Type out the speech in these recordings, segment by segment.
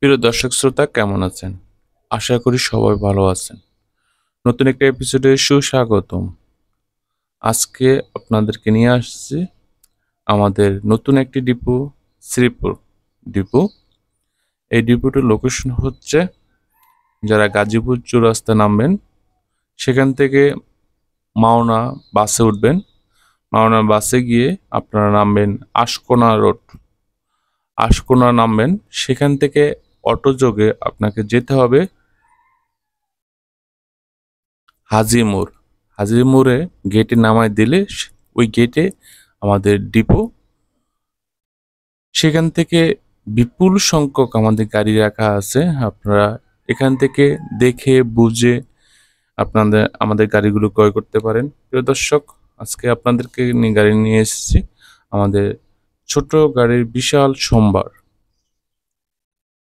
প্রিয় দর্শক শ্রোতা কেমন আছেন? আশা করি সবাই ভালো আছেন। নতুন একটা এপিসোডে সুস্বাগতম। আজকে আপনাদেরকে নিয়ে আসছি আমাদের নতুন একটি ডিপো, শ্রীপুর ডিপো। এই ডিপোটির লোকেশন হচ্ছে যারা গাজীপুর চৌরাস্তা নামবেন সেখান থেকে মাওনা বাসে উঠবেন। মাওনা বাসে গিয়ে আপনারা নামবেন আশকোনা রোড। আশকোনা নামবেন, সেখান থেকে অটোযোগে আপনাকে যেতে হবে হাজী মোড়। হাজী মোড়ে গেটে নামায় দিলে ওই গেটে আমাদের ডিপো। সেখান থেকে বিপুল সংখ্যক আমাদের গাড়ি রাখা আছে। আপনারা এখান থেকে দেখে বুঝে আমাদের গাড়িগুলো ক্রয় করতে পারেন। প্রিয় দর্শক, আজকে আপনাদেরকে নিয়ে গাড়ি নিয়ে এসেছি আমাদের ছোট গাড়ির বিশাল সম্ভার।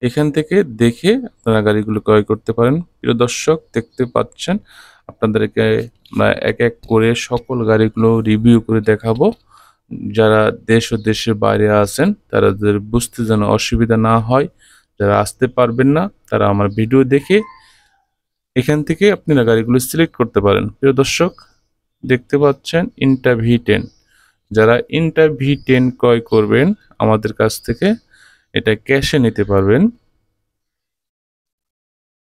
এখান থেকে দেখে আপনারা গাড়িগুলো ক্রয় করতে পারেন। প্রিয় দর্শক, দেখতে পাচ্ছেন আপনাদেরকে আমরা এক এক করে সকল গাড়িগুলো রিভিউ করে দেখাবো। যারা দেশ ও দেশের বাইরে আছেন তাদের বুঝতে যেন অসুবিধা না হয়, যারা আসতে পারবেন না তারা আমার ভিডিও দেখে এখান থেকে আপনারা গাড়িগুলো সিলেক্ট করতে পারেন। প্রিয় দর্শক, দেখতে পাচ্ছেন ইন্টা V10। যারা ইন্টা V10 ক্রয় করবেন আমাদের কাছ থেকে, এটা ক্যাশে নিতে পারবেন।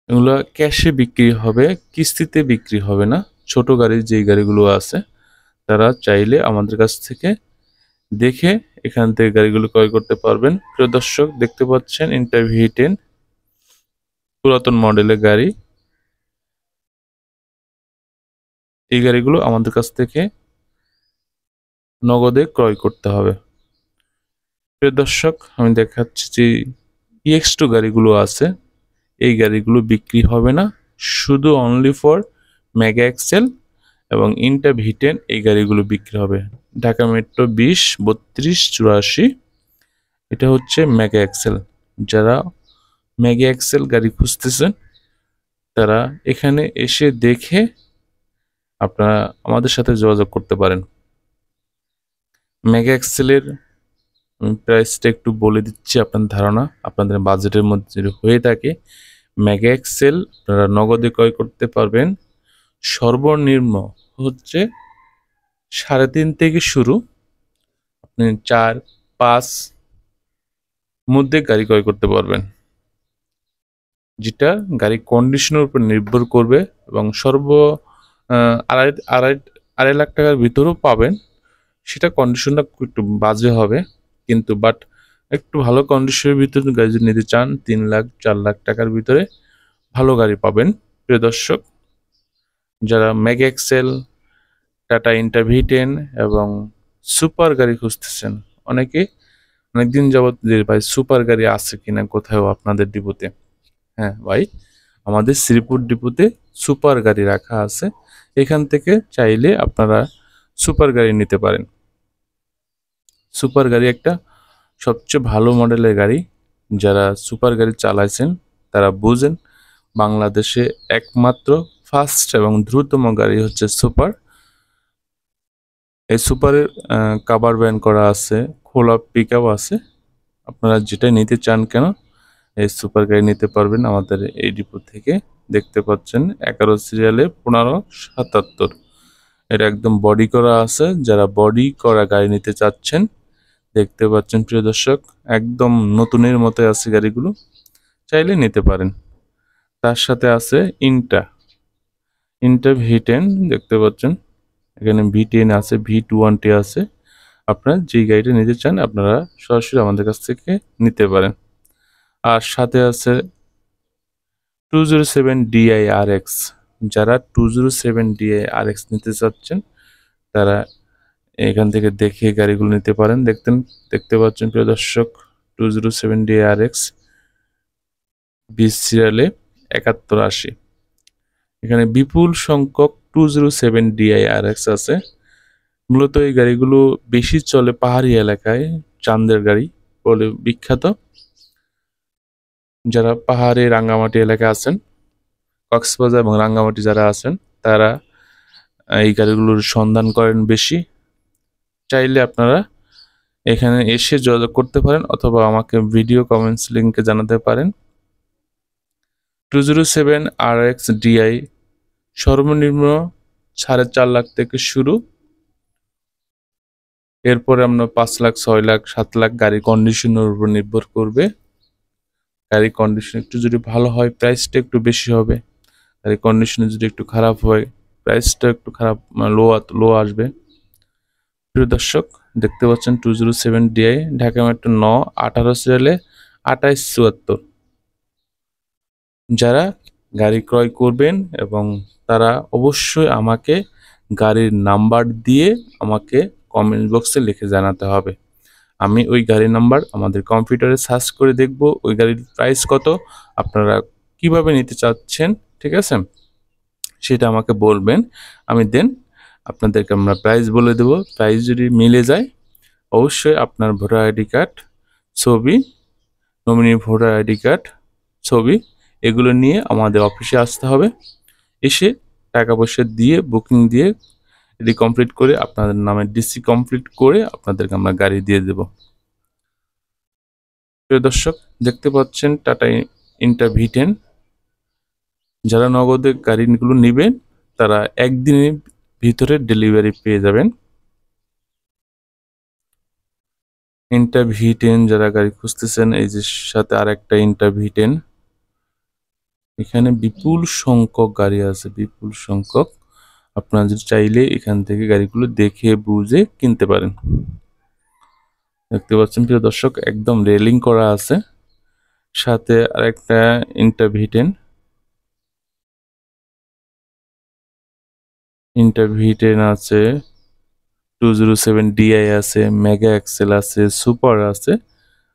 এগুলো ক্যাশে বিক্রি হবে, কিস্তিতে বিক্রি হবে না। ছোট গাড়ির যেই গাড়িগুলো আছে তারা চাইলে আমাদের কাছ থেকে দেখে এখান থেকে গাড়িগুলো ক্রয় করতে পারবেন। প্রিয় দর্শক, দেখতে পাচ্ছেন ইন্টা V10 পুরাতন মডেলের গাড়ি। এই গাড়িগুলো আমাদের কাছ থেকে নগদে ক্রয় করতে হবে। প্রিয় দর্শক, আমি দেখাচ্ছি যে EX2 গাড়িগুলো আছে, এই গাড়িগুলো বিক্রি হবে না, শুধু অনলি ফর মেগা এক্সেল এবং ইন্টা V10 এই গাড়িগুলো বিক্রি হবে। ঢাকা মেট্রো 20, 32, 84 এটা হচ্ছে মেগা এক্সেল। যারা মেগা এক্সেল গাড়ি খুঁজতেছেন তারা এখানে এসে দেখে আপনারা আমাদের সাথে যোগাযোগ করতে পারেন। মেগা এক্সেলের প্রাইসটা একটু বলে দিচ্ছি, আপনার ধারণা আপনাদের বাজেটের মধ্যে যদি হয়ে থাকে মেগা এক্সেল আপনারা নগদে ক্রয় করতে পারবেন। সর্বনিম্ন হচ্ছে 3.5 থেকে শুরু, আপনি 4-5 মধ্যে গাড়ি ক্রয় করতে পারবেন, যেটা গাড়ি কন্ডিশনের উপর নির্ভর করবে এবং আড়াই আড়াই 2.5 লাখ টাকার ভিতরেও পাবেন। সেটা কন্ডিশনটা একটু বাজে হবে, কিন্তু বাট একটু ভালো কন্ডিশনের ভিতরে গাড়ি যদি নিতে চান 3 লাখ 4 লাখ টাকার ভিতরে ভালো গাড়ি পাবেন। প্রিয় দর্শক, যারা মেগা এক্সেল, টাটা ইন্টা V10 এবং সুপার গাড়ি খুঁজতেছেন, অনেকদিন যাবত যে ভাই সুপার গাড়ি আছে কিনা কোথাও আপনাদের ডিপোতে। হ্যাঁ ভাই, আমাদের শ্রীপুর ডিপোতে সুপার গাড়ি রাখা আছে। এখান থেকে চাইলে আপনারা সুপার গাড়ি নিতে পারেন। সুপার গাড়ি একটা সবচেয়ে ভালো মডেলের গাড়ি। যারা সুপার গাড়ি চালাইছেন তারা বুঝেন বাংলাদেশে একমাত্র ফাস্ট এবং দ্রুততম গাড়ি হচ্ছে সুপার। এই সুপারের কাভার ব্যান করা আছে, খোলা পিকআপ আছে। আপনারা যেটা নিতে চান কেন এই সুপার গাড়ি নিতে পারবেন আমাদের এই ডিপো থেকে। দেখতে পাচ্ছেন 11 সিরিয়ালে 1577, এটা একদম বডি করা আছে। যারা বডি করা গাড়ি নিতে চাচ্ছেন, দেখতে পাচ্ছেন প্রিয় দর্শক, একদম নতুনের মতো আছে গাড়িগুলো, চাইলে নিতে পারেন। তার সাথে আছে ইন্টা V10, দেখতে পাচ্ছেন এখানে V10 আছে, V20 আছে। আপনারা যেই গাড়িটা নিতে চান আপনারা সরাসরি আমাদের কাছ থেকে নিতে পারেন। আর সাথে আছে 207 DI RX। যারা 207 DI RX নিতে চাচ্ছেন তারা এখান থেকে দেখে গাড়িগুলো নিতে পারেন। দেখতে পাচ্ছেন প্রিয় দর্শক, 207 DI RX 20 সিরিয়ালে 7180। এখানে বিপুল সংখ্যক 207 DI RX আছে। মূলত এই গাড়িগুলো বেশি চলে পাহাড়ি এলাকায়, চাঁদের গাড়ি বলে বিখ্যাত। যারা পাহাড়ে রাঙ্গামাটি এলাকায় আছেন, কক্সবাজার এবং রাঙ্গামাটি যারা আছেন তারা এই গাড়িগুলোর সন্ধান করেন বেশি। চাইলে আপনারা এখানে এসে যোগাযোগ করতে পারেন অথবা আমাকে ভিডিও কমেন্টস লিঙ্কে জানাতে পারেন। 207 RX DI সর্বনিম্ন 4.5 লাখ থেকে শুরু। এরপরে আমরা 5 লাখ, 6 লাখ, 7 লাখ গাড়ির কন্ডিশনের উপর নির্ভর করবে। গাড়ির কন্ডিশন একটু যদি ভালো হয় প্রাইসটা একটু বেশি হবে, গাড়ির কন্ডিশন যদি একটু খারাপ হয় প্রাইসটা একটু খারাপ, লো আসবে। প্রিয় দর্শক, দেখতে পাচ্ছেন 207 DI ঢাকা মেট্রো 9 18 সিরিয়ালে 2874। যারা গাড়ি ক্রয় করবেন এবং তারা অবশ্যই আমাকে গাড়ির নাম্বার দিয়ে আমাকে কমেন্ট বক্সে লিখে জানাতে হবে। আমি ওই গাড়ির নাম্বার আমাদের কম্পিউটারে সার্চ করে দেখব ওই গাড়ির প্রাইস কত, আপনারা কিভাবে নিতে চাচ্ছেন, ঠিক আছে, সেটা আমাকে বলবেন। আমি দেন আপনাদেরকে আমরা প্রাইস বলে দেব। প্রাইস যদি মিলে যায় অবশ্যই আপনার ভোটার আইডি কার্ড, ছবি, নমিনি ভোটার আইডি কার্ড, ছবি, এগুলো নিয়ে আমাদের অফিসে আসতে হবে। এসে টাকা পয়সা দিয়ে বুকিং দিয়ে এটি কমপ্লিট করে আপনাদের নামে ডিসি কমপ্লিট করে আপনাদেরকে আমরা গাড়ি দিয়ে দেব। প্রিয় দর্শক, দেখতে পাচ্ছেন টাটা ইন্টার V10। যারা নগদে গাড়িগুলো নেবেন তারা একদিনের ভিতরে ডেলিভারি পেয়ে যাবেন। ইন্টার V10 যারা গাড়ি খুঁজতেছেন, এই যে সাথে আরেকটা ইন্টার V10। এখানে বিপুল সংখ্যক গাড়ি আছে, বিপুল সংখ্যক। আপনারা যদি চাইলে এখান থেকে গাড়িগুলো দেখে বুঝে কিনতে পারেন। দেখতে পাচ্ছেন প্রিয় দর্শক, একদম রেলিং করা আছে, সাথে আরেকটা ইন্টার V10। ইন্টার V10 আছে, 207 DI আছে, মেগা এক্সেল আছে, সুপার আছে।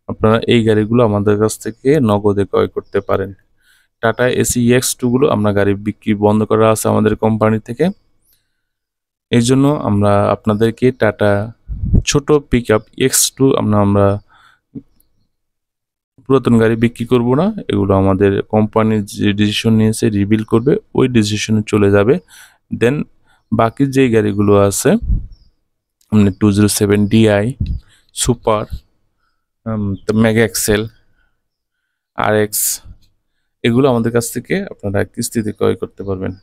আপনারা এই গাড়িগুলো আমাদের কাছ থেকে নগদে ক্রয় করতে পারেন। টাটা এসি EX2 গুলো আমরা গাড়ি বিক্রি বন্ধ করা আছে আমাদের কোম্পানি থেকে। এই জন্য আমরা আপনাদেরকে টাটা ছোট পিকআপ EX2 আমরা পুরাতন গাড়ি বিক্রি করব না। এগুলো আমাদের কোম্পানি যে ডিসিশন নিয়েছে রিভিল করবে, ওই ডিসিশনে চলে যাবে। দেন বাকি যে গাড়িগুলো আছে 207 DI, super, mega excel, RX, এগুলো আমাদের কাছ থেকে আপনারা কিস্তিতে ক্রয় করতে পারবেন।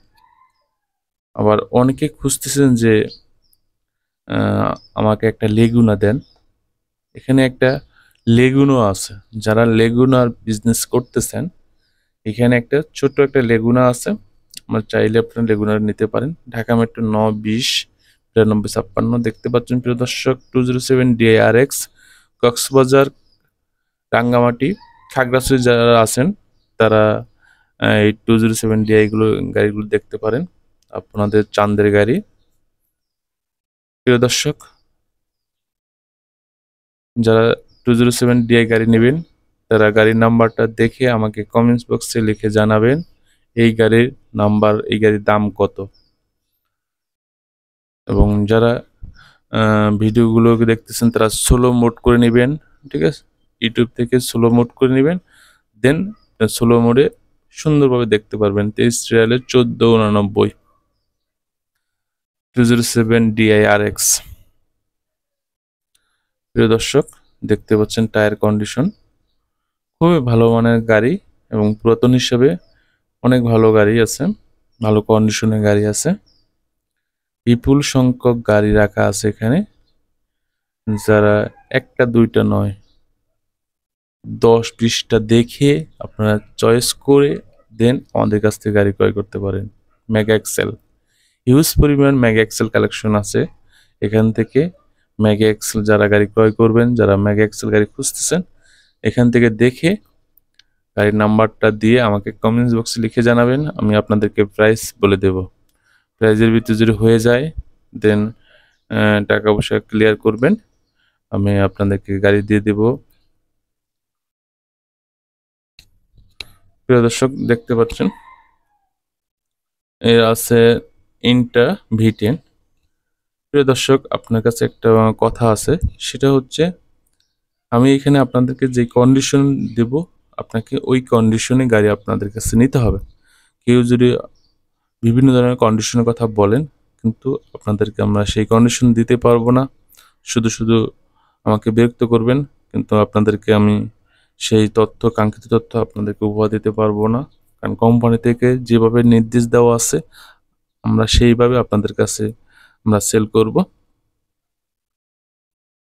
আবার অনেকে খুঁজতেছেন যে আমাকে একটা লেগুনা দেন। এখানে একটা লেগুনো আছে, যারা লেগুনার বিজনেস করতেছেন এখানে একটা ছোট্ট একটা লেগুনা আছে, আমরা চাইলে আপনার লেগুনা নিতে পারেন। ঢাকা মেট্রো 9 20 93 56। দেখতে পাচ্ছেন প্রিয় দর্শক 207 DI RX, কক্সবাজার, রাঙ্গামাটি, খাগড়াছড়ি যারা আছেন তারা এই 207 DI গাড়িগুলো দেখতে পারেন, আপনাদের চান্দের গাড়ি। প্রিয় দর্শক, যারা 207 DI গাড়ি নেবেন তারা গাড়ির নাম্বারটা দেখে আমাকে কমেন্টস বক্সে লিখে জানাবেন এই গাড়ির নাম্বার, এই গাড়ির দাম কত। এবং যারা ভিডিওগুলো দেখতেছেন তারা স্লো মোড করে নেবেন, ঠিক আছে, ইউটিউব থেকে স্লো মোড করে নেবেন। দেন স্লো মোডে সুন্দরভাবে দেখতে পারবেন। 23 সিরিয়ালে 1489 207 DI RX। প্রিয় দর্শক, দেখতে পাচ্ছেন টায়ার কন্ডিশন খুবই ভালো মানের গাড়ি এবং পুরাতন হিসেবে অনেক ভালো গাড়ি আছে, ভালো কন্ডিশনের গাড়ি আছে। বিপুল সংখ্যক গাড়ি রাখা আছে এখানে, যারা একটা দুইটা নয় 10-20টা দেখে আপনারা চয়েস করে দেন আমাদের কাছ থেকে গাড়ি ক্রয় করতে পারেন। মেগা এক্সেল, হিউজ পরিমাণ মেগা এক্সেল কালেকশন আছে এখান থেকে। মেগা এক্সেল যারা গাড়ি ক্রয় করবেন, যারা মেগা এক্সেল গাড়ি খুঁজতেছেন, এখান থেকে দেখে গাড়ির নাম্বারটা দিয়ে আমাকে কমেন্টস বক্সে লিখে জানাবেন, আমি আপনাদেরকে প্রাইস বলে দেব। প্রাইজের ভিতরে যদি হয়ে যায় দেন টাকা পয়সা ক্লিয়ার করবেন, আমি আপনাদেরকে গাড়ি দিয়ে দেব। প্রিয় দর্শক, দেখতে পাচ্ছেন এর আছে ইন্টা V10। প্রিয় দর্শক, আপনার কাছে একটা কথা আছে, সেটা হচ্ছে আমি এখানে আপনাদেরকে যে কন্ডিশন দেব আপনাকে ওই কন্ডিশনে গাড়ি আপনাদের কাছে নিতে হবে। কেউ যদি বিভিন্ন ধরনের কন্ডিশনের কথা বলেন কিন্তু আপনাদেরকে আমরা সেই কন্ডিশন দিতে পারবো না, শুধু শুধু আমাকে বিরক্ত করবেন, কিন্তু আপনাদেরকে আমি সেই তথ্য, কাঙ্ক্ষিত তথ্য আপনাদেরকে উপহার দিতে পারবো না। কারণ কোম্পানি থেকে যেভাবে নির্দেশ দেওয়া আছে আমরা সেইভাবে আপনাদের কাছে আমরা সেল করব।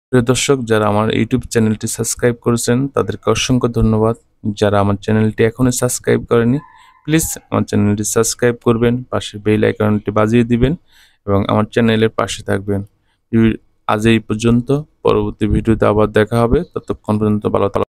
প্রিয় দর্শক, যারা আমার ইউটিউব চ্যানেলটি সাবস্ক্রাইব করেছেন তাদেরকে অসংখ্য ধন্যবাদ। যারা আমার চ্যানেলটি এখনো সাবস্ক্রাইব করেনি প্লিজ আমার চ্যানেলটি সাবস্ক্রাইব করবেন, পাশে বেল আইকনটি বাজিয়ে দিবেন এবং আমার চ্যানেলের পাশে থাকবেন। আজ এই পর্যন্ত, পরবর্তী ভিডিওতে আবার দেখা হবে। ততক্ষণ পর্যন্ত ভালো থাকবেন।